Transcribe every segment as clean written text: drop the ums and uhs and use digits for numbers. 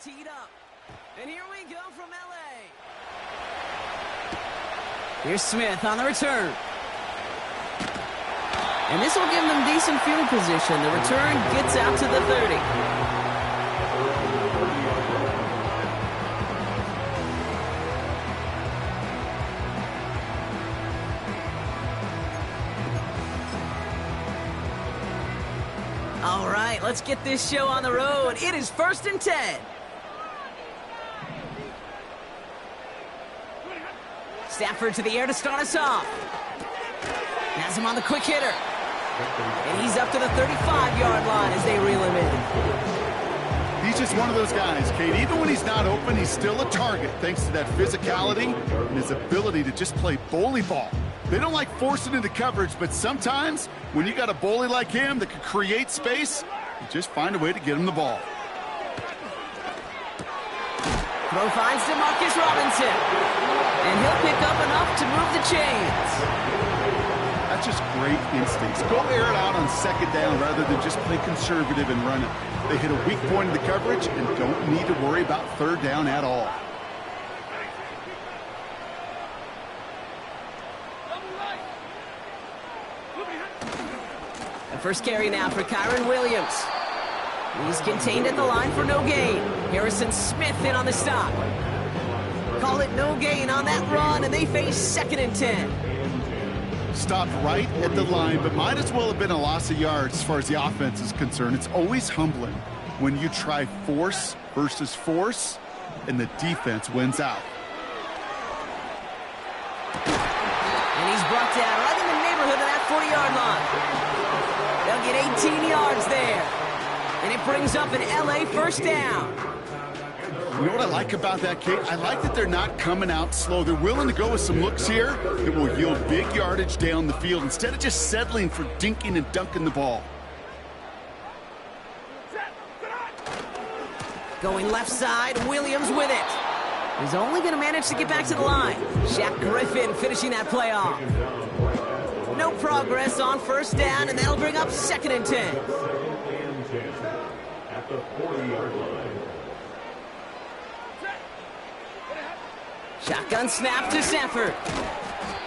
teed up. And here we go from L.A. Here's Smith on the return. And this will give them decent field position. The return gets out to the 30. All right, let's get this show on the road. It is 1st and 10. Stafford to the air to start us off. Has him on the quick hitter. And he's up to the 35-yard line as they reel him in. He's just one of those guys, Kate. Even when he's not open, he's still a target thanks to that physicality and his ability to just play bully ball. They don't like forcing into coverage, but sometimes when you got a bully like him that can create space, you just find a way to get him the ball. Throw finds Demarcus Robinson. And he'll pick up enough to move the chains. That's just great instincts. Go air it out on 2nd down rather than just play conservative and run it. They hit a weak point in the coverage and don't need to worry about 3rd down at all. The first carry now for Kyron Williams. He's contained at the line for no gain. Harrison Smith in on the stop. Call it no gain on that run, and they face 2nd and 10. Stopped right at the line, but might as well have been a loss of yards as far as the offense is concerned. It's always humbling when you try force versus force, and the defense wins out. And he's brought down right in the neighborhood of that 40-yard line. They'll get 18 yards there. And it brings up an L.A. 1st down. You know what I like about that, Kate? I like that they're not coming out slow. They're willing to go with some looks here that will yield big yardage down the field instead of just settling for dinking and dunking the ball. Going left side, Williams with it. He's only going to manage to get back to the line. Shaq Griffin finishing that play off. No progress on 1st down, and that'll bring up 2nd and 10. At the 40-yard line. Shotgun snap to Stafford.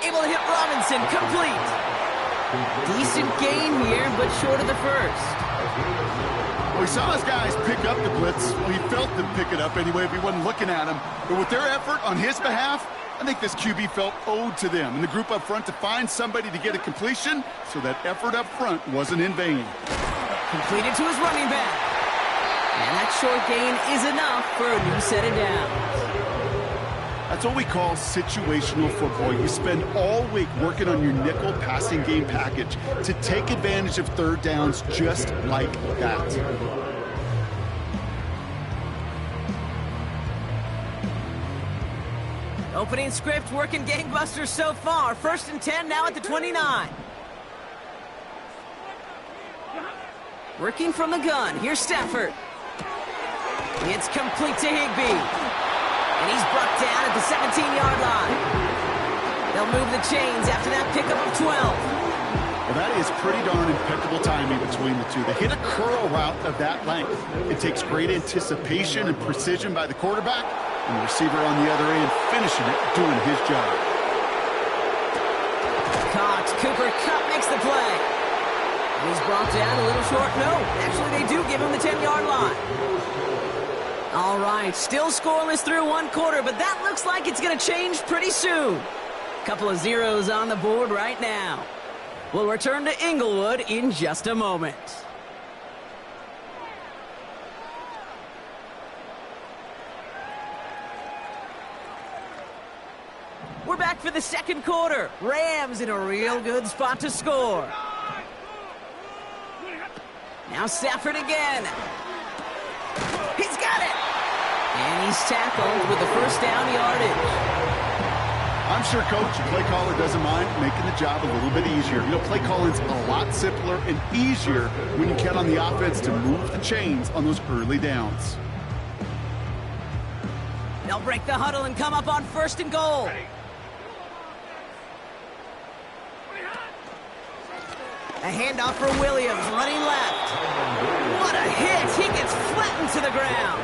Able to hit Robinson, complete. Decent gain here, but short of the 1st. Well, we saw his guys pick up the blitz. Well, he felt them pick it up anyway if he wasn't looking at him. But with their effort on his behalf, I think this QB felt owed to them and the group up front to find somebody to get a completion, so that effort up front wasn't in vain. Completed to his running back. And that short gain is enough for a new set of downs. That's what we call situational football. You spend all week working on your nickel passing game package to take advantage of 3rd downs just like that. Opening script working gangbusters so far. 1st and 10 now at the 29. Working from the gun. Here's Stafford. It's complete to Higbee. And he's brought down at the 17-yard line. They'll move the chains after that pickup of 12. Well, that is pretty darn impeccable timing between the two. They hit a curl route of that length. It takes great anticipation and precision by the quarterback, and the receiver on the other end finishing it, doing his job. Cox, Cooper Kupp makes the play. And he's brought down a little short. No, actually they do give him the 10-yard line. All right, still scoreless through 1 quarter, but that looks like it's going to change pretty soon. Couple of zeros on the board right now. We'll return to Inglewood in just a moment. We're back for the 2nd quarter. Rams in a real good spot to score. Now Stafford again. He's got it. And he's tackled with the 1st down yardage. I'm sure Coach, play caller, doesn't mind making the job a little bit easier. You know, play calling's a lot simpler and easier when you count on the offense to move the chains on those early downs. They'll break the huddle and come up on 1st and goal. A handoff for Williams, running left. What a hit! He gets flattened to the ground.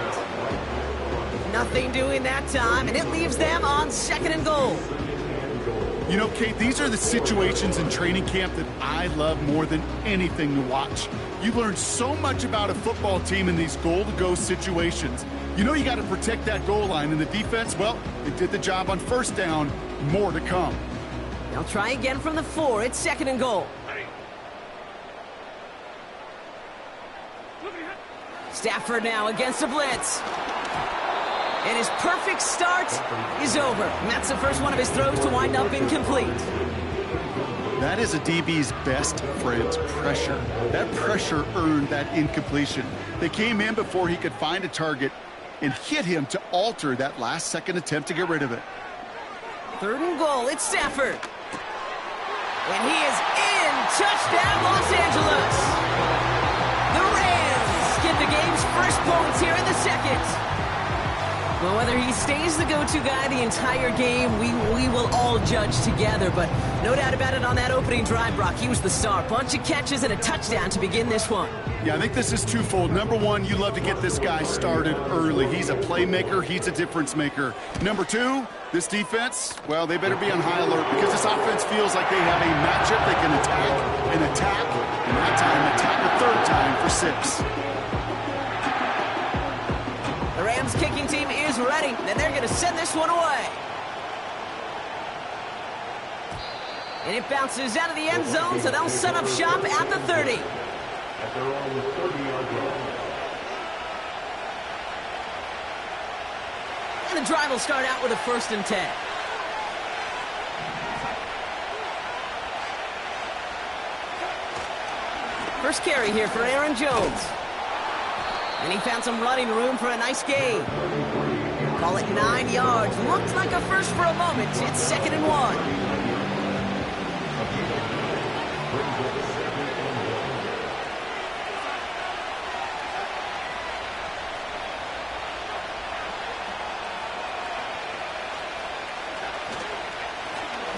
Nothing doing that time, and it leaves them on 2nd and goal. You know, Kate, these are the situations in training camp that I love more than anything to watch. You learn so much about a football team in these goal-to-go situations. You know you got to protect that goal line, and the defense, well, they did the job on 1st down. More to come. They'll try again from the 4. It's 2nd and goal. Stafford now against a blitz. And his perfect start is over. And that's the first one of his throws to wind up incomplete. That is a DB's best friend, pressure. That pressure earned that incompletion. They came in before he could find a target and hit him to alter that last-second attempt to get rid of it. 3rd and goal, it's Stafford. And he is in. Touchdown, Los Angeles. The Rams get the game's first points here in the 2nd. Well, whether he stays the go-to guy the entire game, we will all judge together. But no doubt about it, on that opening drive, Brock, he was the star. Bunch of catches and a touchdown to begin this one. Yeah, I think this is twofold. Number one, you love to get this guy started early. He's a playmaker. He's a difference maker. Number two, this defense, well, they better be on high alert because this offense feels like they have a matchup they can attack, and that time attack a 3rd time for 6. The Rams kicking team is ready, and they're going to send this one away. And it bounces out of the end zone, so they'll set up shop at the 30. And the drive will start out with a 1st and 10. First carry here for Aaron Jones. And he found some running room for a nice gain. Call it 9 yards. Looked like a first for a moment. It's 2nd and 1.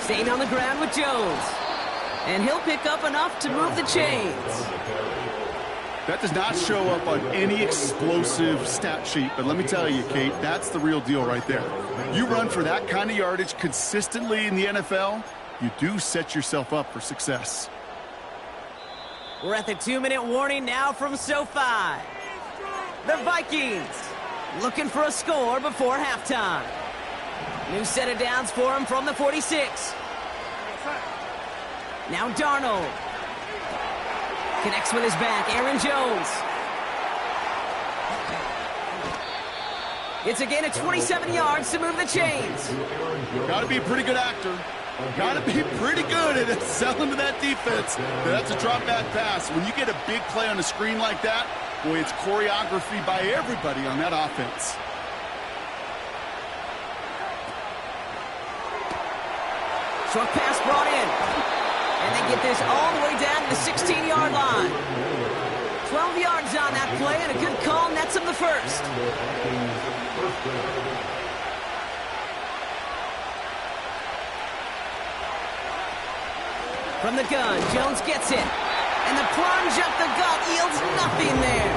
Staying on the ground with Jones. And he'll pick up enough to move the chains. That does not show up on any explosive stat sheet, but let me tell you, Kate, that's the real deal right there. You run for that kind of yardage consistently in the NFL, you do set yourself up for success. We're at the 2-minute warning now from SoFi. The Vikings looking for a score before halftime. New set of downs for him from the 46. Now Darnold. Connects with his back, Aaron Jones. It's a gain of 27 yards to move the chains. Got to be a pretty good actor. Got to be pretty good at selling to that defense. That's a drop back pass. When you get a big play on the screen like that, boy, it's choreography by everybody on that offense. Short pass brought in. And they get this all the way down to the 16-yard line. 12 yards on that play, and a good call nets him the first. From the gun, Jones gets it. And the plunge up the gut yields nothing there.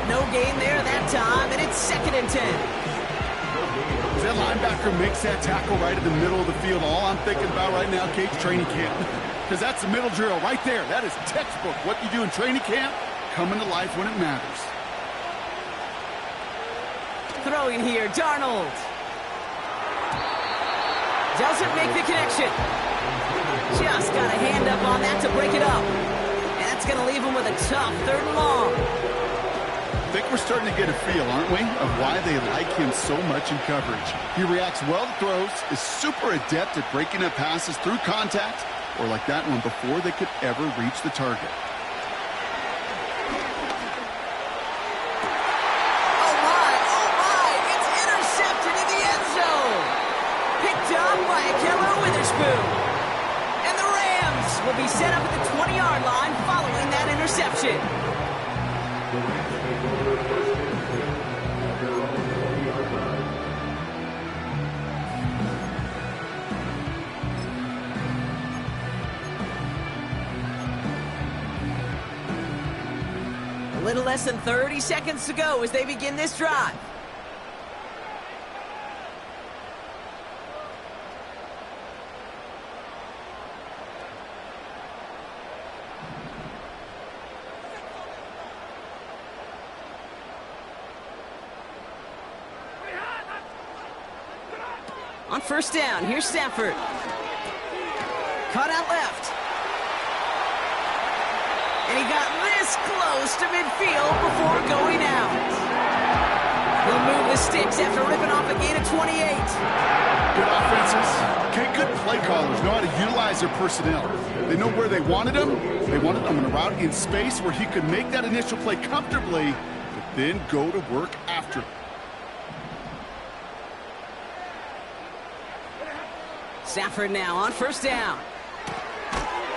No gain there that time, and it's 2nd and 10. That linebacker makes that tackle right in the middle of the field. All I'm thinking about right now, Kate's training camp. Because that's the middle drill right there. That is textbook. What you do in training camp, coming to life when it matters. Throwing here, Darnold. Doesn't make the connection. Just got a hand up on that to break it up. And that's going to leave him with a tough 3rd and long. I think we're starting to get a feel, aren't we, of why they like him so much in coverage. He reacts well to throws, is super adept at breaking up passes through contact, or like that one before they could ever reach the target. Oh my, it's intercepted in the end zone. Picked up by Akello Witherspoon. And the Rams will be set up at the 20-yard line following that interception. A little less than 30 seconds to go as they begin this drive. On first down, here's Stafford. Cut out left. And he got this close to midfield before going out. He'll move the sticks after ripping off a gain of 28. Good offenses. Okay, good play callers know how to utilize their personnel. They know where they wanted him. They wanted him in a route in space where he could make that initial play comfortably, but then go to work after it. Stafford now on first down.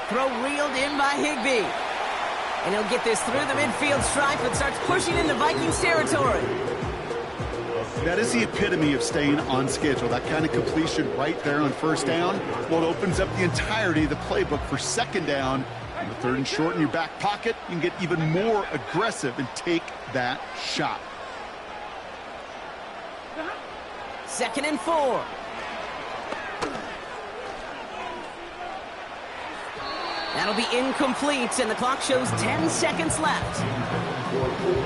Throw reeled in by Higbee. And he'll get this through the midfield stripe and starts pushing into Vikings territory. That is the epitome of staying on schedule. That kind of completion right there on first down. Well, it opens up the entirety of the playbook for second down. On the third and short in your back pocket, you can get even more aggressive and take that shot. 2nd and 4. That'll be incomplete, and the clock shows 10 seconds left.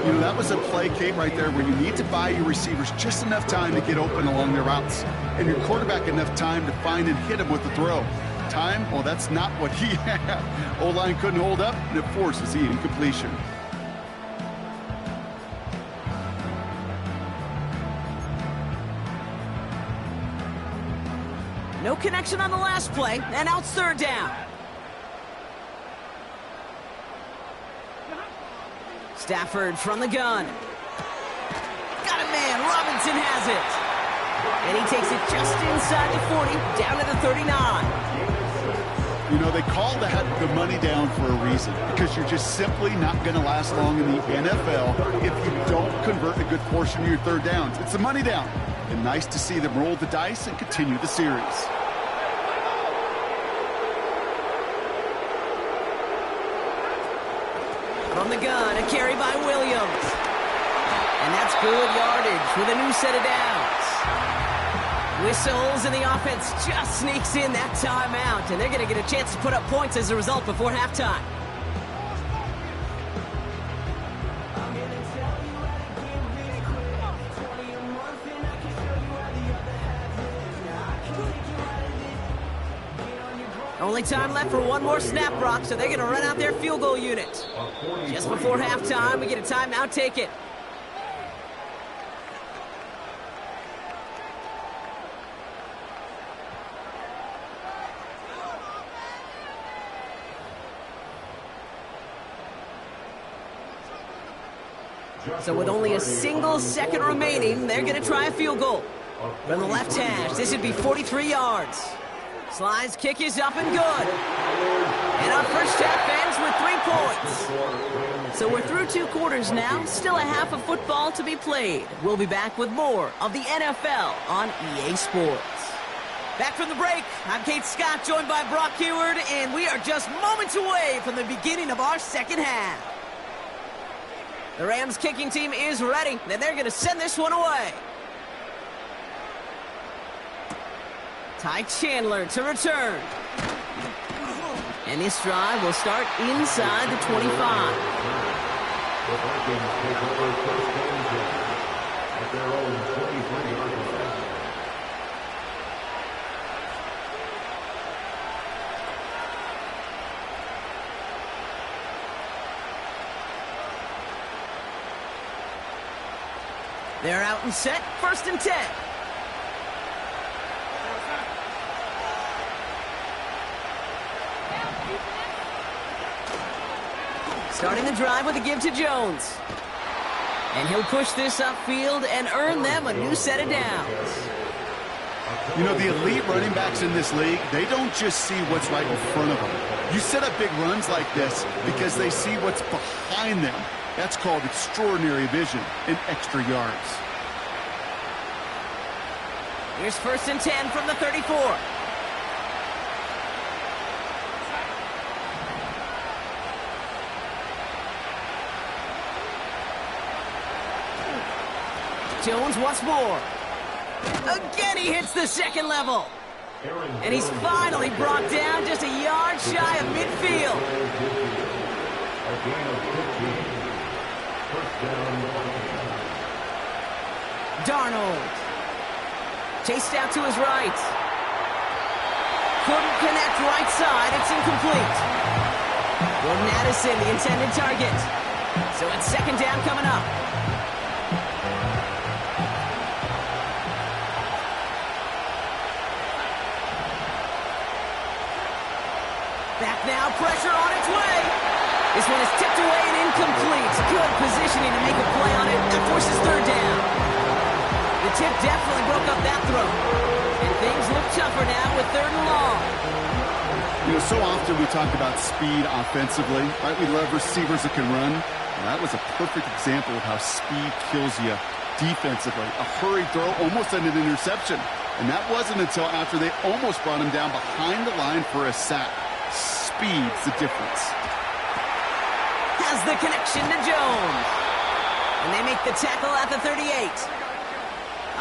You know, that was a play, Kate, right there where you need to buy your receivers just enough time to get open along their routes, and your quarterback enough time to find and hit him with the throw. Time, well, that's not what he had. O-line couldn't hold up, and it forces the incompletion. No connection on the last play, and now it's third down. Stafford from the gun. Got a man. Robinson has it. And he takes it just inside the 40, down to the 39. You know, they call that the money down for a reason, because you're just simply not going to last long in the NFL if you don't convert a good portion of your third downs. It's the money down. And nice to see them roll the dice and continue the series. From the gun, a carry by Williams. And that's good yardage with a new set of downs. Whistles, and the offense just sneaks in that timeout, and they're going to get a chance to put up points as a result before halftime. Only time left for one more snap, Brock, so they're going to run out their field goal unit. Just before halftime, we get a timeout taken. So with only a single second remaining, they're going to try a field goal. From the left hash, this would be 43 yards. Slide's kick is up and good. And our first half ends with 3 points. So we're through 2 quarters now. Still a half of football to be played. We'll be back with more of the NFL on EA Sports. Back from the break, I'm Kate Scott, joined by Brock Heward, and we are just moments away from the beginning of our second half. The Rams kicking team is ready, and they're going to send this one away. Ty Chandler to return. And this drive will start inside the 25. They're out and set, 1st and 10. Starting the drive with a give to Jones. And he'll push this upfield and earn them a new set of downs. You know, the elite running backs in this league, they don't just see what's right in front of them. You set up big runs like this because they see what's behind them. That's called extraordinary vision and extra yards. Here's 1st and 10 from the 34. Jones once more. Again, he hits the second level. And he's finally brought down just a yard shy of midfield. Darnold. Chased out to his right. Couldn't connect right side. It's incomplete. Jordan Addison, the intended target. So it's second down coming up. Back now, pressure on its way. This one is tipped away and incomplete. Good positioning to make a play on it. That forces third down. The tip definitely broke up that throw. And things look tougher now with third and long. You know, so often we talk about speed offensively, right? We love receivers that can run. And that was a perfect example of how speed kills you defensively. A hurried throw almost ended an interception. And that wasn't until after they almost brought him down behind the line for a sack. Speed's the difference. Has the connection to Jones. And they make the tackle at the 38.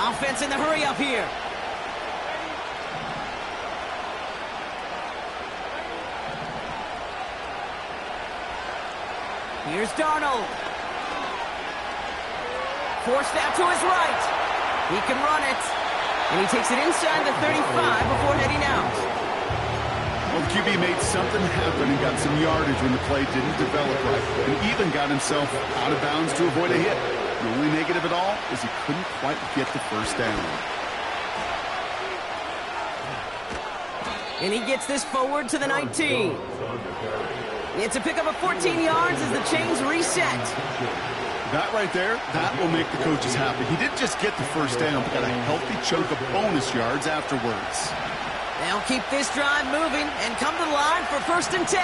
Offense in the hurry up here. Here's Darnold. Forced out to his right. He can run it. And he takes it inside the 35 before heading out. Well, the QB made something happen and got some yardage when the play didn't develop right. And even got himself out of bounds to avoid a hit. The only negative at all is he couldn't quite get the first down. And he gets this forward to the 19. It's a pickup of 14 yards as the chains reset. That right there, that will make the coaches happy. He didn't just get the first down, but got a healthy chunk of bonus yards afterwards. They'll keep this drive moving and come to the line for 1st and 10.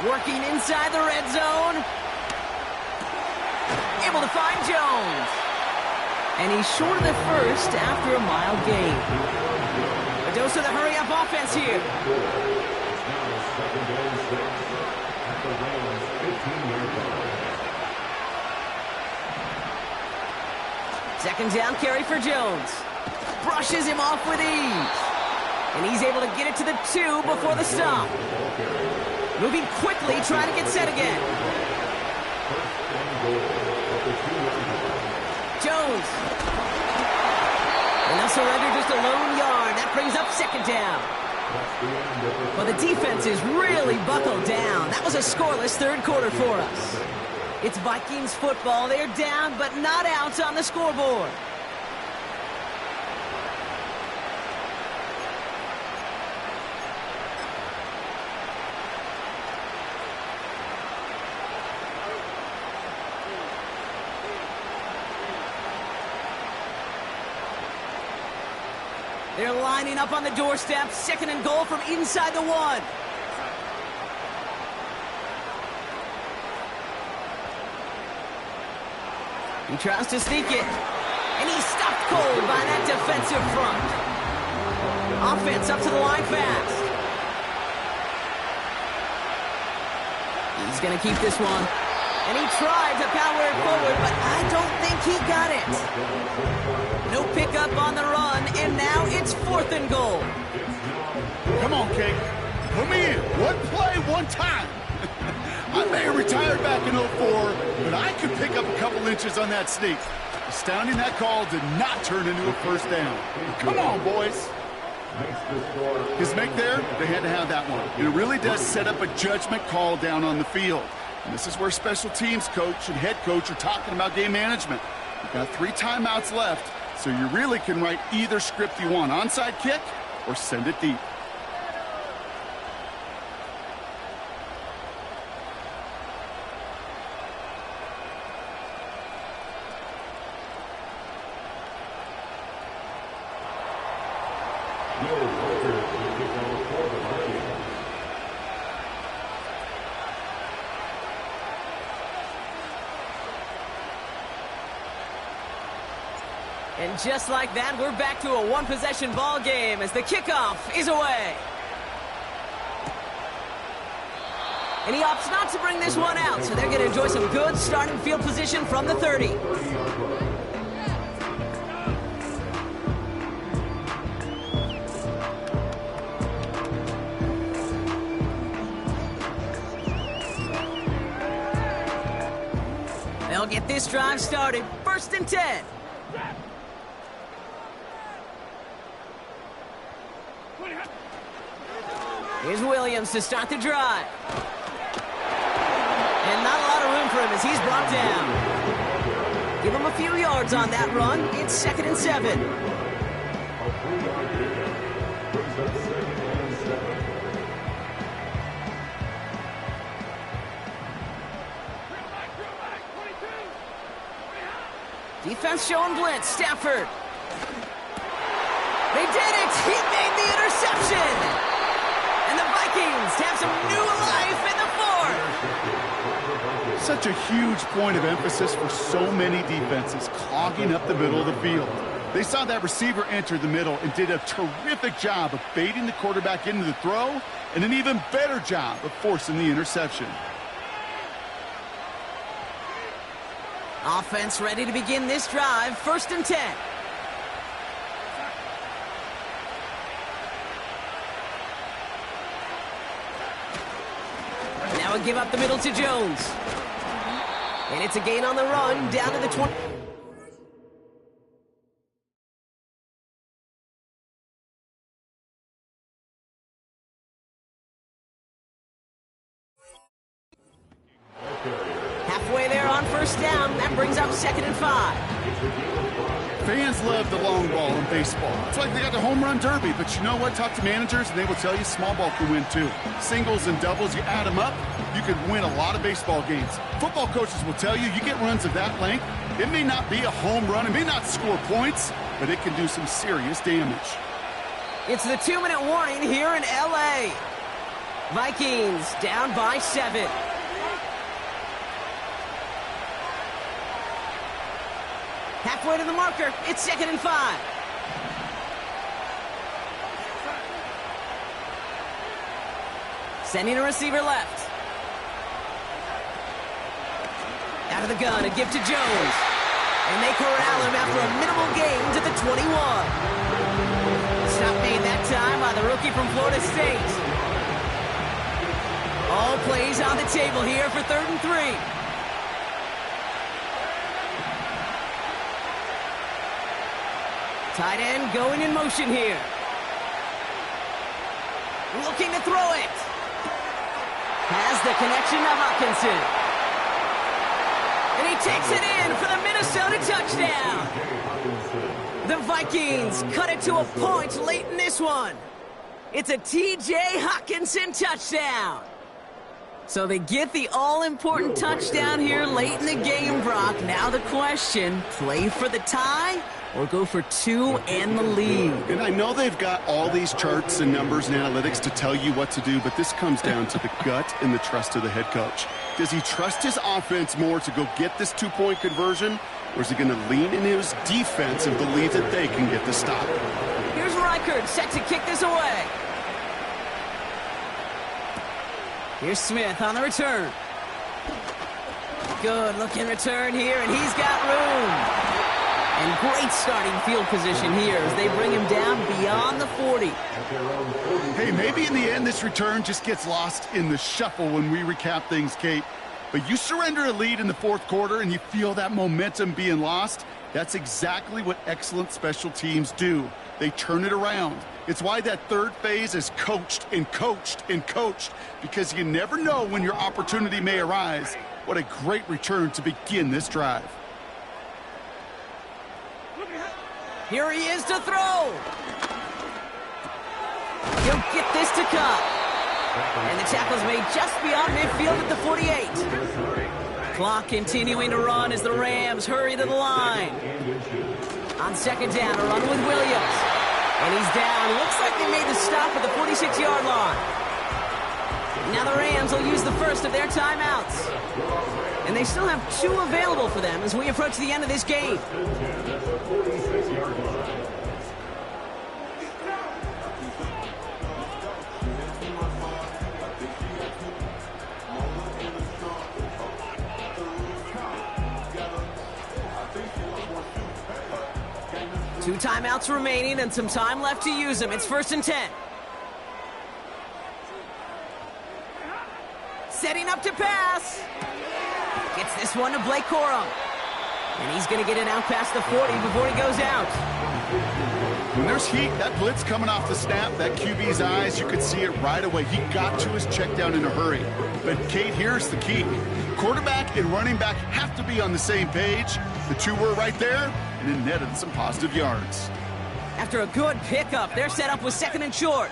Working inside the red zone. Able to find Jones. And he's short of the first after a mild gain. A dose of the hurry-up offense here. Second down carry for Jones. Brushes him off with ease. And he's able to get it to the 2 before the stop. Moving quickly, trying to get set again. Jones. And they'll surrender just a lone yard. That brings up second down. Well, the defense is really buckled down. That was a scoreless third quarter for us. It's Vikings football. They're down, but not out on the scoreboard. They're lining up on the doorstep. Second and goal from inside the 1. He tries to sneak it. And he's stopped cold by that defensive front. Offense up to the line fast. He's going to keep this one. And he tried to power it forward, but I don't think he got it. No pickup on the run, and now it's 4th and goal. Come on, Kate. Put me in. One play, one time. I may have retired back in 04, but I could pick up a couple inches on that sneak. Astounding that call did not turn into a first down. Come on, boys. His make there, they had to have that one. And it really does set up a judgment call down on the field. And this is where special teams coach and head coach are talking about game management. You've got 3 timeouts left, so you really can write either script you want. Onside kick or send it deep. And just like that, we're back to a one-possession ball game as the kickoff is away. And he opts not to bring this one out, so they're going to enjoy some good starting field position from the 30. get this drive started. 1st and 10. Here's Williams to start the drive. And not a lot of room for him as he's brought down. Give him a few yards on that run. It's 2nd and 7. Defense showing blitz. Stafford. They did it! He made the interception! And the Vikings have some new life in the 4th. Such a huge point of emphasis for so many defenses, clogging up the middle of the field. They saw that receiver enter the middle and did a terrific job of baiting the quarterback into the throw, and an even better job of forcing the interception. Offense ready to begin this drive. 1st and 10. Now a give up the middle to Jones. And it's a gain on the run, down to the 20. Halfway there on 1st down. That brings up 2nd and 5. Fans love the long ball in baseball. It's like they got the home run derby, but you know what? Talk to managers and they will tell you small ball can win too. Singles and doubles, you add them up, you can win a lot of baseball games. Football coaches will tell you, you get runs of that length, it may not be a home run, it may not score points, but it can do some serious damage. It's the 2-minute warning here in L.A. Vikings down by 7. Halfway to the marker, it's 2nd and 5. Sending a receiver left. Out of the gun, a give to Jones. And they corral him after a minimal gain to the 21. Stop made that time by the rookie from Florida State. All plays on the table here for 3rd and 3. Tight end going in motion here. Looking to throw it. Has the connection to Hawkinson. And he takes it in for the Minnesota touchdown. The Vikings cut it to a point late in this one. It's a T.J. Hawkinson touchdown. So they get the all-important touchdown here late in the game, Brock. Now the question, play for the tie or go for 2 and the lead? And I know they've got all these charts and numbers and analytics to tell you what to do, but this comes down to the gut and the trust of the head coach. Does he trust his offense more to go get this 2-point conversion, or is he going to lean in his defense and believe that they can get the stop? Here's Reichert set to kick this away. Here's Smith on the return. Good looking return here, and he's got room. And great starting field position here as they bring him down beyond the 40. Hey, maybe in the end this return just gets lost in the shuffle when we recap things, Kate. But you surrender a lead in the 4th quarter and you feel that momentum being lost. That's exactly what excellent special teams do. They turn it around. It's why that 3rd phase is coached and coached and coached, because you never know when your opportunity may arise. What a great return to begin this drive. Here he is to throw. He'll get this to Cup. And the tackle's made just beyond midfield at the 48. Clock continuing to run as the Rams hurry to the line. On 2nd down, a run with Williams. And he's down. Looks like they made the stop at the 46-yard line. Now the Rams will use the first of their timeouts. And they still have 2 available for them as we approach the end of this game. Two timeouts remaining and some time left to use them. It's 1st and 10. Setting up to pass. Gets this one to Blake Corum. And he's going to get it out past the 40 before he goes out. When there's heat, that blitz coming off the snap, that QB's eyes, you could see it right away. He got to his check down in a hurry. But, Kate, here's the key. Quarterback and running back have to be on the same page. The two were right there, and it netted some positive yards. After a good pickup, they're set up with 2nd and short.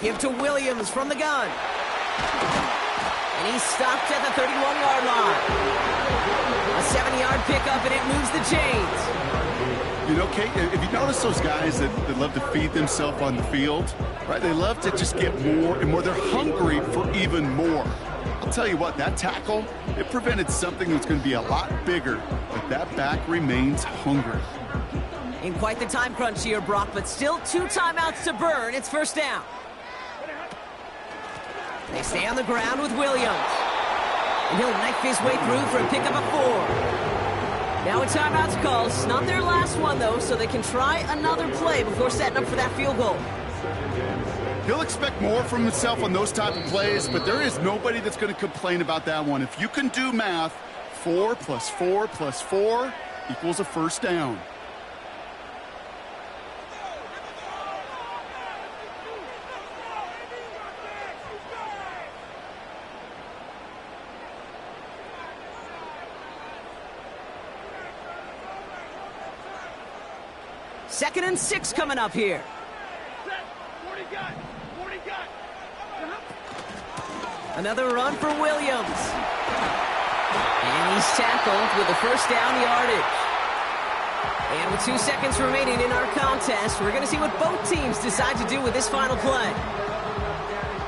Give to Williams from the gun. And he's stopped at the 31-yard line. A 7-yard pickup, and it moves the chains. You know, Kate, if you notice those guys that love to feed themselves on the field, right? They love to just get more and more. They're hungry for even more. I'll tell you what, that tackle, it prevented something that's going to be a lot bigger, but that back remains hungry. In quite the time crunch here, Brock, but still 2 timeouts to burn. It's 1st down. They stay on the ground with Williams. And he'll knife his way through for a pickup of 4. Now a timeout's called. It's not their last one, though, so they can try another play before setting up for that field goal. He'll expect more from himself on those type of plays, but there is nobody that's going to complain about that one. If you can do math, 4 plus 4 plus 4 equals a 1st down. Second and 6 coming up here. Another run for Williams. And he's tackled with a 1st down yardage. And with 2 seconds remaining in our contest, we're going to see what both teams decide to do with this final play.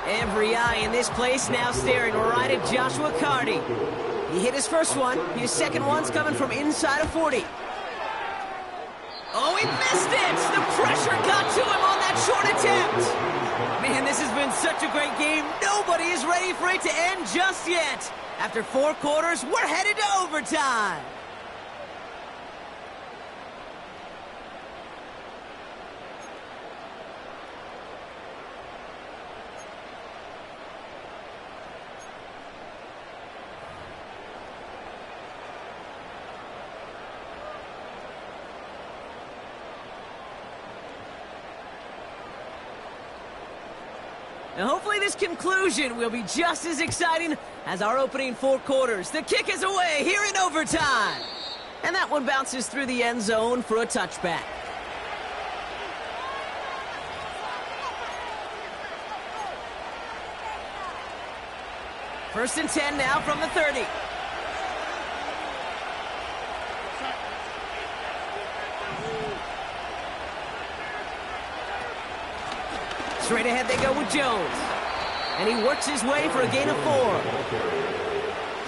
Every eye in this place now staring right at Joshua Carty. He hit his first one. His second one's coming from inside of 40. Oh, he missed it! The pressure got to him on that short attempt. Man, this has been such a great game. Nobody is ready for it to end just yet. After 4 quarters, we're headed to overtime. Now, hopefully this conclusion will be just as exciting as our opening 4 quarters. The kick is away here in overtime. And that one bounces through the end zone for a touchback. First and 10 now from the 30. Straight ahead they go with Jones. And he works his way for a gain of 4.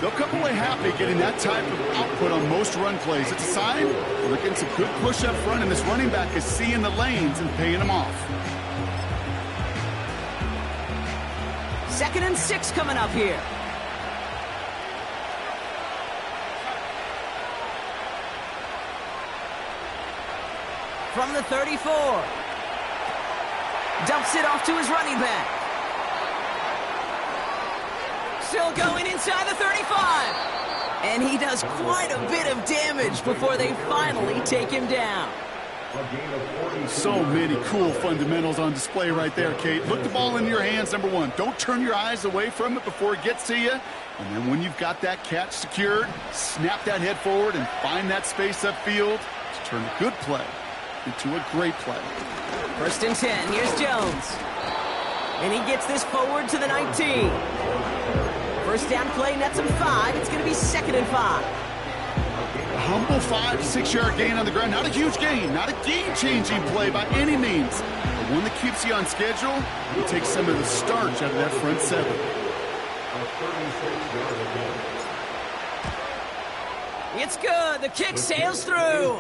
They'll come away happy getting that type of output on most run plays. It's a sign they're getting some good push up front, and this running back is seeing the lanes and paying them off. 2nd and 6 coming up here. From the 34. Dumps it off to his running back. Still going inside the 35. And he does quite a bit of damage before they finally take him down. So many cool fundamentals on display right there, Kate. Look the ball into your hands, number 1. Don't turn your eyes away from it before it gets to you. And then when you've got that catch secured, snap that head forward and find that space upfield to turn a good play into a great play. First and 10, here's Jones. And he gets this forward to the 19. First down play nets him 5. It's going to be 2nd and 5. A humble 5 to 6 yard gain on the ground. Not a huge gain, not a game-changing play by any means. But one that keeps you on schedule, it takes some of the starch out of that front 7. It's good. The kick sails through.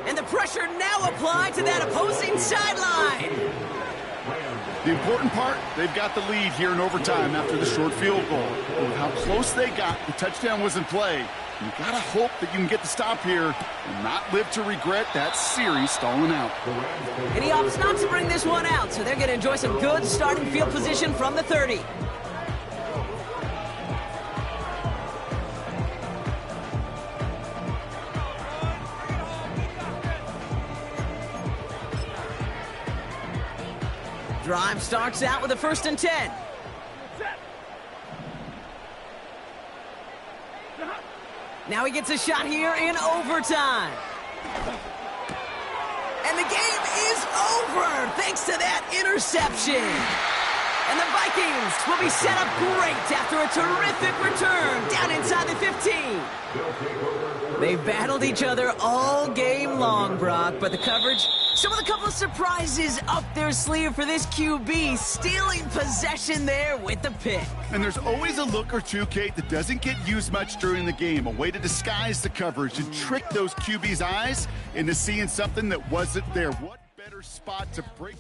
And the pressure now applied to that opposing sideline. The important part, they've got the lead here in overtime after the short field goal. With how close they got, the touchdown was in play. You gotta hope that you can get the stop here and not live to regret that series stalling out. And he opts not to bring this one out, so they're going to enjoy some good starting field position from the 30. Drive starts out with a 1st and 10. Now he gets a shot here in overtime. And the game is over thanks to that interception. And the Vikings will be set up great after a terrific return down inside the 15. They've battled each other all game long, Brock, but the coverage, some of the couple of surprises up their sleeve for this QB, stealing possession there with the pick. And there's always a look or two, Kate, that doesn't get used much during the game, a way to disguise the coverage and trick those QB's eyes into seeing something that wasn't there. What better spot to break?